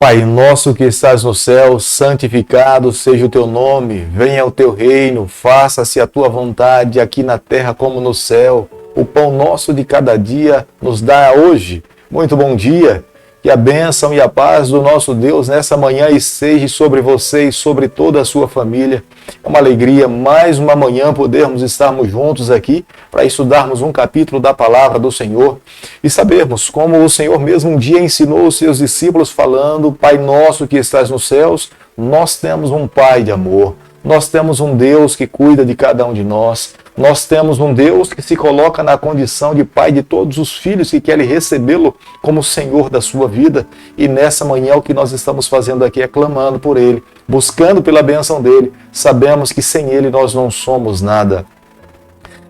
Pai nosso que estás no céu, santificado seja o teu nome, venha o teu reino, faça-se a tua vontade aqui na terra como no céu. O pão nosso de cada dia nos dá hoje. Muito bom dia, que a bênção e a paz do nosso Deus nessa manhã esteja sobre você e sobre toda a sua família. É uma alegria mais uma manhã podermos estarmos juntos aqui para estudarmos um capítulo da palavra do Senhor e sabermos como o Senhor mesmo um dia ensinou os seus discípulos falando: Pai nosso que estás nos céus, nós temos um Pai de amor, nós temos um Deus que cuida de cada um de nós, nós temos um Deus que se coloca na condição de Pai de todos os filhos que querem recebê-lo como Senhor da sua vida. E nessa manhã o que nós estamos fazendo aqui é clamando por Ele, buscando pela bênção dEle. Sabemos que sem Ele nós não somos nada.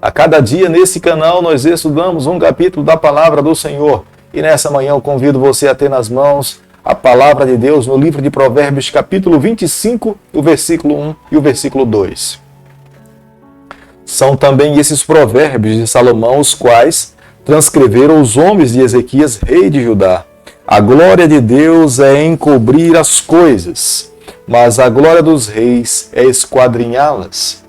A cada dia nesse canal nós estudamos um capítulo da palavra do Senhor. E nessa manhã eu convido você a ter nas mãos a palavra de Deus no livro de Provérbios, capítulo 25, o versículo 1 e o versículo 2. São também esses provérbios de Salomão, os quais transcreveram os homens de Ezequias, rei de Judá. A glória de Deus é encobrir as coisas, mas a glória dos reis é esquadrinhá-las.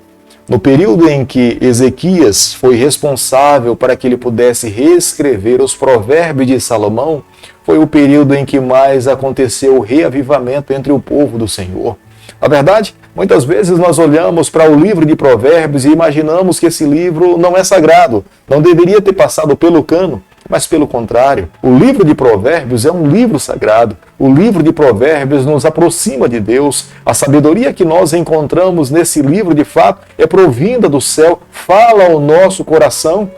No período em que Ezequias foi responsável para que ele pudesse reescrever os provérbios de Salomão, foi o período em que mais aconteceu o reavivamento entre o povo do Senhor. Na verdade, muitas vezes nós olhamos para o livro de Provérbios e imaginamos que esse livro não é sagrado, não deveria ter passado pelo cano, mas pelo contrário, o livro de Provérbios é um livro sagrado. O livro de Provérbios nos aproxima de Deus. A sabedoria que nós encontramos nesse livro, de fato, é provinda do céu, fala ao nosso coração.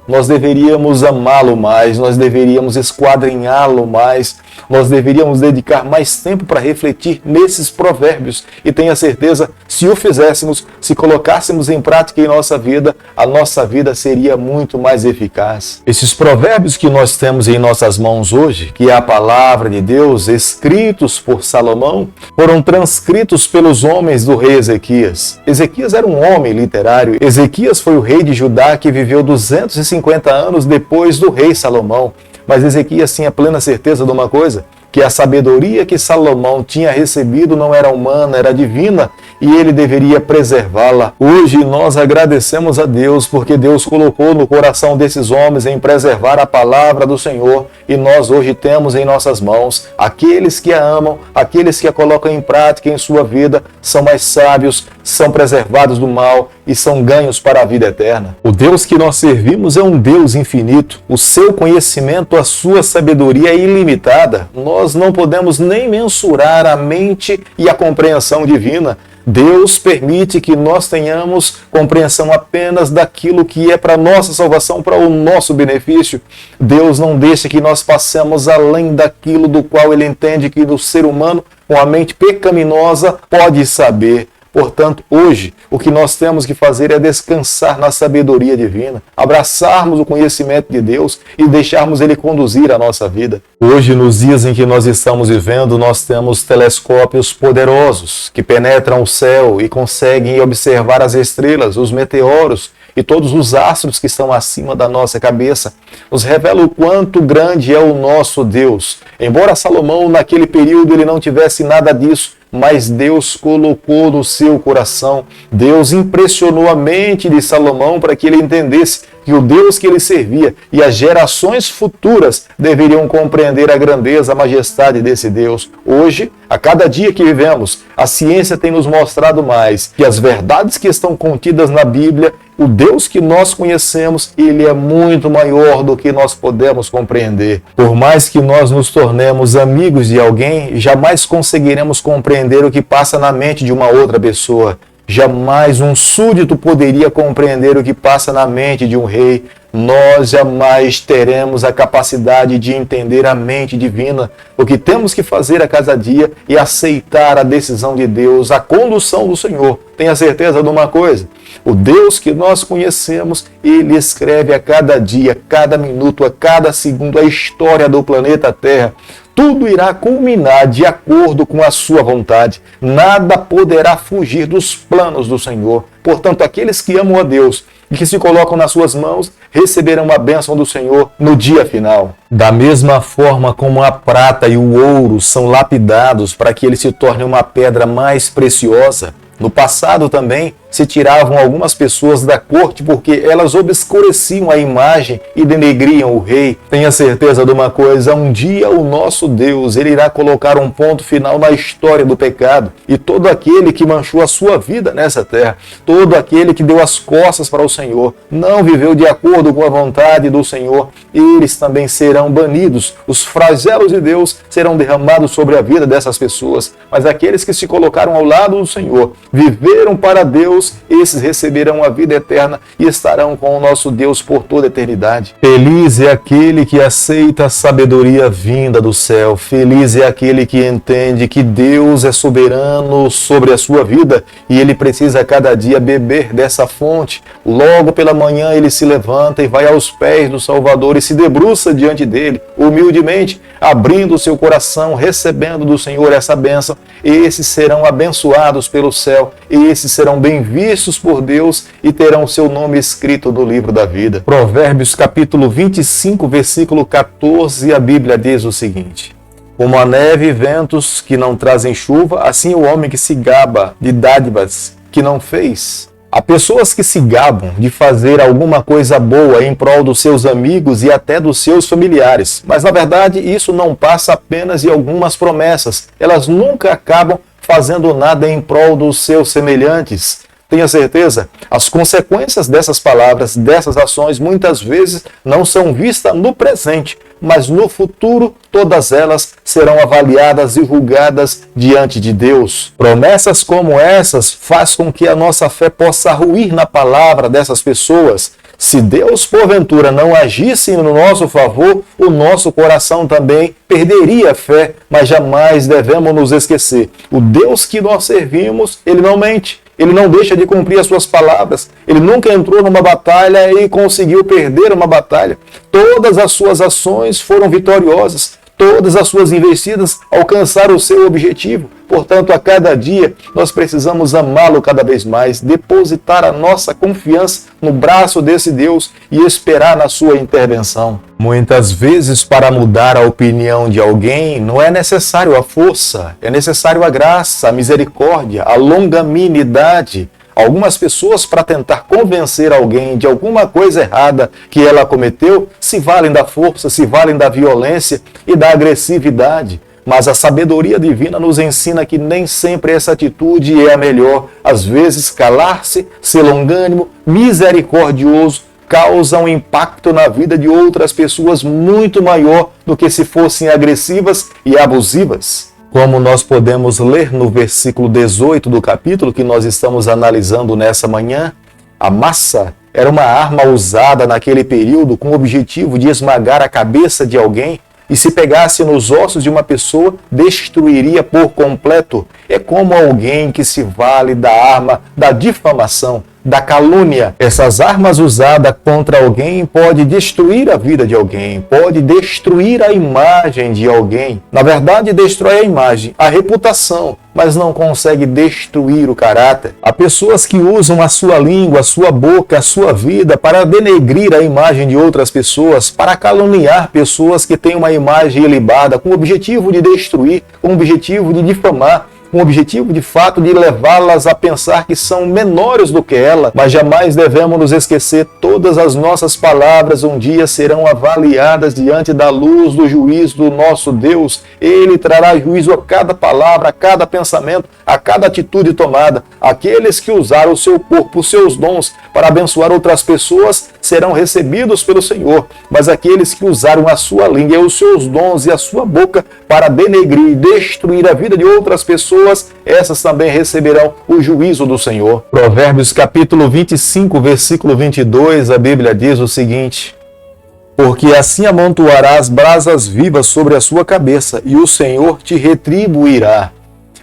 Nós deveríamos amá-lo mais, nós deveríamos esquadrinhá-lo mais, nós deveríamos dedicar mais tempo para refletir nesses provérbios. E tenha certeza, se o fizéssemos, se colocássemos em prática em nossa vida, a nossa vida seria muito mais eficaz. Esses provérbios que nós temos em nossas mãos hoje, que é a palavra de Deus, escritos por Salomão, foram transcritos pelos homens do rei Ezequias. Ezequias era um homem literário. Ezequias foi o rei de Judá que viveu 250 anos depois do rei Salomão. Mas Ezequias tinha plena certeza de uma coisa, que a sabedoria que Salomão tinha recebido não era humana, era divina, e ele deveria preservá-la. Hoje nós agradecemos a Deus, porque Deus colocou no coração desses homens em preservar a palavra do Senhor, e nós hoje temos em nossas mãos aqueles que a amam, aqueles que a colocam em prática em sua vida, são mais sábios, são preservados do mal e são ganhos para a vida eterna. O Deus que nós servimos é um Deus infinito. O seu conhecimento, a sua sabedoria é ilimitada. Nós não podemos nem mensurar a mente e a compreensão divina. Deus permite que nós tenhamos compreensão apenas daquilo que é para a nossa salvação, para o nosso benefício. Deus não deixa que nós passemos além daquilo do qual Ele entende que o ser humano, com a mente pecaminosa, pode saber. Portanto, hoje, o que nós temos que fazer é descansar na sabedoria divina, abraçarmos o conhecimento de Deus e deixarmos Ele conduzir a nossa vida. Hoje, nos dias em que nós estamos vivendo, nós temos telescópios poderosos que penetram o céu e conseguem observar as estrelas, os meteoros e todos os astros que estão acima da nossa cabeça. Nos revela o quanto grande é o nosso Deus. Embora Salomão, naquele período, ele não tivesse nada disso, mas Deus colocou no seu coração, Deus impressionou a mente de Salomão para que ele entendesse que o Deus que ele servia e as gerações futuras deveriam compreender a grandeza, a majestade desse Deus. Hoje, a cada dia que vivemos, a ciência tem nos mostrado mais que as verdades que estão contidas na Bíblia, o Deus que nós conhecemos, ele é muito maior do que nós podemos compreender. Por mais que nós nos tornemos amigos de alguém, jamais conseguiremos compreender o que passa na mente de uma outra pessoa. Jamais um súdito poderia compreender o que passa na mente de um rei. Nós jamais teremos a capacidade de entender a mente divina. O que temos que fazer a cada dia é aceitar a decisão de Deus, a condução do Senhor. Tenha certeza de uma coisa, O Deus que nós conhecemos, Ele escreve a cada dia, a cada minuto, a cada segundo a história do planeta Terra. Tudo irá culminar de acordo com a sua vontade. Nada poderá fugir dos planos do Senhor. Portanto, aqueles que amam a Deus e que se colocam nas suas mãos, receberão a bênção do Senhor no dia final. Da mesma forma como a prata e o ouro são lapidados para que ele se torne uma pedra mais preciosa, no passado também se tiravam algumas pessoas da corte porque elas obscureciam a imagem e denegriam o rei. Tenha certeza de uma coisa, um dia o nosso Deus, ele irá colocar um ponto final na história do pecado, e todo aquele que manchou a sua vida nessa terra, todo aquele que deu as costas para o Senhor, não viveu de acordo com a vontade do Senhor, eles também serão banidos. Os flagelos de Deus serão derramados sobre a vida dessas pessoas, mas aqueles que se colocaram ao lado do Senhor, viveram para Deus, esses receberão a vida eterna e estarão com o nosso Deus por toda a eternidade. Feliz é aquele que aceita a sabedoria vinda do céu. Feliz é aquele que entende que Deus é soberano sobre a sua vida e ele precisa a cada dia beber dessa fonte. Logo pela manhã ele se levanta e vai aos pés do Salvador e se debruça diante dele, humildemente, abrindo o seu coração, recebendo do Senhor essa bênção. Esses serão abençoados pelo céu, esses serão bem vistos por Deus e terão seu nome escrito no livro da vida. Provérbios capítulo 25, versículo 14, a Bíblia diz o seguinte: como a neve e ventos que não trazem chuva, assim o homem que se gaba de dádivas que não fez. Há pessoas que se gabam de fazer alguma coisa boa em prol dos seus amigos e até dos seus familiares, mas na verdade isso não passa apenas de algumas promessas. Elas nunca acabam fazendo nada em prol dos seus semelhantes. Tenha certeza, as consequências dessas palavras, dessas ações, muitas vezes não são vistas no presente, mas no futuro todas elas serão avaliadas e julgadas diante de Deus. Promessas como essas fazem com que a nossa fé possa ruir na palavra dessas pessoas. Se Deus, porventura, não agisse no nosso favor, o nosso coração também perderia a fé, mas jamais devemos nos esquecer. O Deus que nós servimos, Ele não mente. Ele não deixa de cumprir as suas palavras. Ele nunca entrou numa batalha e conseguiu perder uma batalha. Todas as suas ações foram vitoriosas. Todas as suas investidas alcançaram o seu objetivo. Portanto, a cada dia, nós precisamos amá-lo cada vez mais, depositar a nossa confiança no braço desse Deus e esperar na sua intervenção. Muitas vezes, para mudar a opinião de alguém, não é necessário a força, é necessário a graça, a misericórdia, a longanimidade. Algumas pessoas, para tentar convencer alguém de alguma coisa errada que ela cometeu, se valem da força, se valem da violência e da agressividade. Mas a sabedoria divina nos ensina que nem sempre essa atitude é a melhor. Às vezes, calar-se, ser longânimo, misericordioso, causa um impacto na vida de outras pessoas muito maior do que se fossem agressivas e abusivas. Como nós podemos ler no versículo 18 do capítulo que nós estamos analisando nessa manhã, a massa era uma arma usada naquele período com o objetivo de esmagar a cabeça de alguém, e se pegasse nos ossos de uma pessoa, destruiria por completo. É como alguém que se vale da arma da difamação, da calúnia. Essas armas usadas contra alguém pode destruir a vida de alguém, pode destruir a imagem de alguém. Na verdade, destrói a imagem, a reputação, mas não consegue destruir o caráter. Há pessoas que usam a sua língua, a sua boca, a sua vida para denegrir a imagem de outras pessoas, para caluniar pessoas que têm uma imagem ilibada, com o objetivo de destruir, com o objetivo de difamar, com o objetivo, de fato, de levá-las a pensar que são menores do que ela, mas jamais devemos nos esquecer, todas as nossas palavras um dia serão avaliadas diante da luz do juízo do nosso Deus. Ele trará juízo a cada palavra, a cada pensamento, a cada atitude tomada. Aqueles que usaram o seu corpo, os seus dons para abençoar outras pessoas serão recebidos pelo Senhor, mas aqueles que usaram a sua língua, os seus dons e a sua boca para denegrir e destruir a vida de outras pessoas, essas também receberão o juízo do Senhor. Provérbios capítulo 25, versículo 22, a Bíblia diz o seguinte: porque assim amontoarás brasas vivas sobre a sua cabeça, e o Senhor te retribuirá.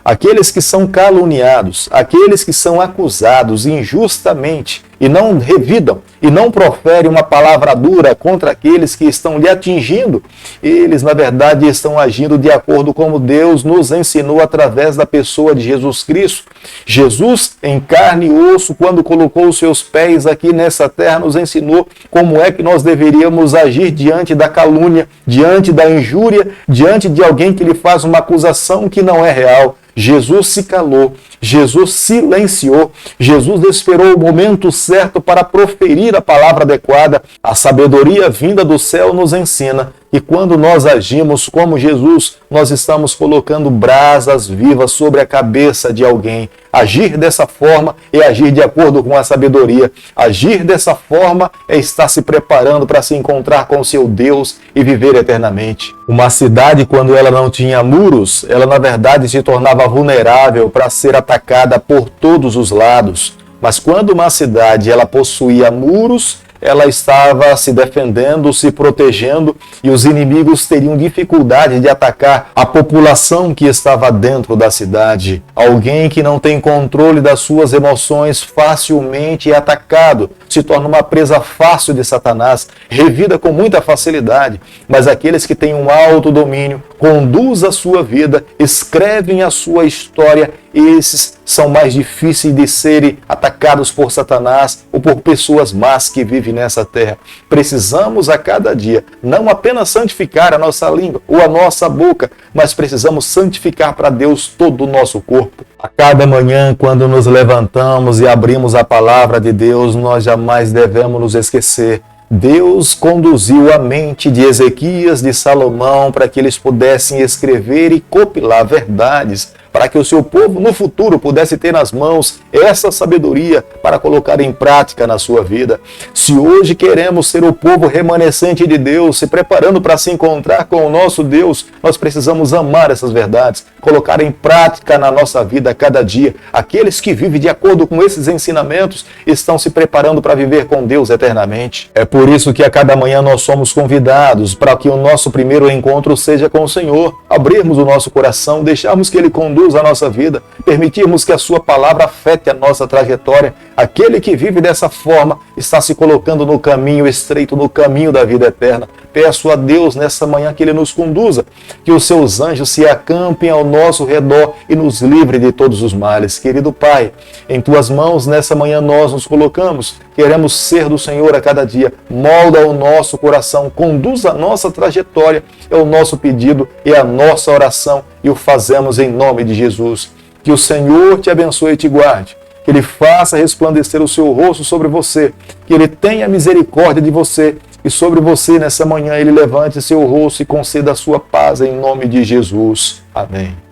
aqueles que são caluniados, aqueles que são acusados injustamente e não revidam e não proferem uma palavra dura contra aqueles que estão lhe atingindo, eles na verdade estão agindo de acordo como Deus nos ensinou através da pessoa de Jesus Cristo. Jesus, em carne e osso, quando colocou os seus pés aqui nessa terra, nos ensinou como é que nós deveríamos agir diante da calúnia, diante da injúria, diante de alguém que lhe faz uma acusação que não é real. Jesus se calou, Jesus silenciou, Jesus esperou o momento certo para proferir a palavra adequada. A sabedoria vinda do céu nos ensina que quando nós agimos como Jesus, nós estamos colocando brasas vivas sobre a cabeça de alguém. Agir dessa forma é agir de acordo com a sabedoria. Agir dessa forma é estar se preparando para se encontrar com seu Deus e viver eternamente. Uma cidade, quando ela não tinha muros, ela na verdade se tornava vulnerável para ser atacada por todos os lados. Mas quando uma cidade ela possuía muros, ela estava se defendendo, se protegendo, e os inimigos teriam dificuldade de atacar a população que estava dentro da cidade. Alguém que não tem controle das suas emoções facilmente é atacado, se torna uma presa fácil de Satanás, revida com muita facilidade. Mas aqueles que têm um autodomínio, conduzem a sua vida, escrevem a sua história, esses são mais difíceis de serem atacados por Satanás ou por pessoas más que vivem nessa terra. Precisamos a cada dia não apenas santificar a nossa língua ou a nossa boca, mas precisamos santificar para Deus todo o nosso corpo. A cada manhã, quando nos levantamos e abrimos a palavra de Deus, nós jamais devemos nos esquecer. Deus conduziu a mente de Ezequias, de Salomão, para que eles pudessem escrever e compilar verdades, para que o seu povo no futuro pudesse ter nas mãos essa sabedoria para colocar em prática na sua vida. Se hoje queremos ser o povo remanescente de Deus, se preparando para se encontrar com o nosso Deus, nós precisamos amar essas verdades, colocar em prática na nossa vida a cada dia. Aqueles que vivem de acordo com esses ensinamentos estão se preparando para viver com Deus eternamente. É por isso que a cada manhã nós somos convidados para que o nosso primeiro encontro seja com o Senhor, abrirmos o nosso coração, deixarmos que Ele conduza a nossa vida, permitirmos que a sua palavra afete a nossa trajetória. Aquele que vive dessa forma está se colocando no caminho estreito, no caminho da vida eterna. Peço a Deus nessa manhã que Ele nos conduza, que os seus anjos se acampem ao nosso redor e nos livre de todos os males. Querido Pai, em Tuas mãos nessa manhã nós nos colocamos, queremos ser do Senhor a cada dia. Molda o nosso coração, conduza a nossa trajetória, é o nosso pedido, é a nossa oração e o fazemos em nome de Jesus. Que o Senhor te abençoe e te guarde, que Ele faça resplandecer o seu rosto sobre você, que Ele tenha misericórdia de você e sobre você nessa manhã Ele levante seu rosto e conceda a sua paz em nome de Jesus. Amém.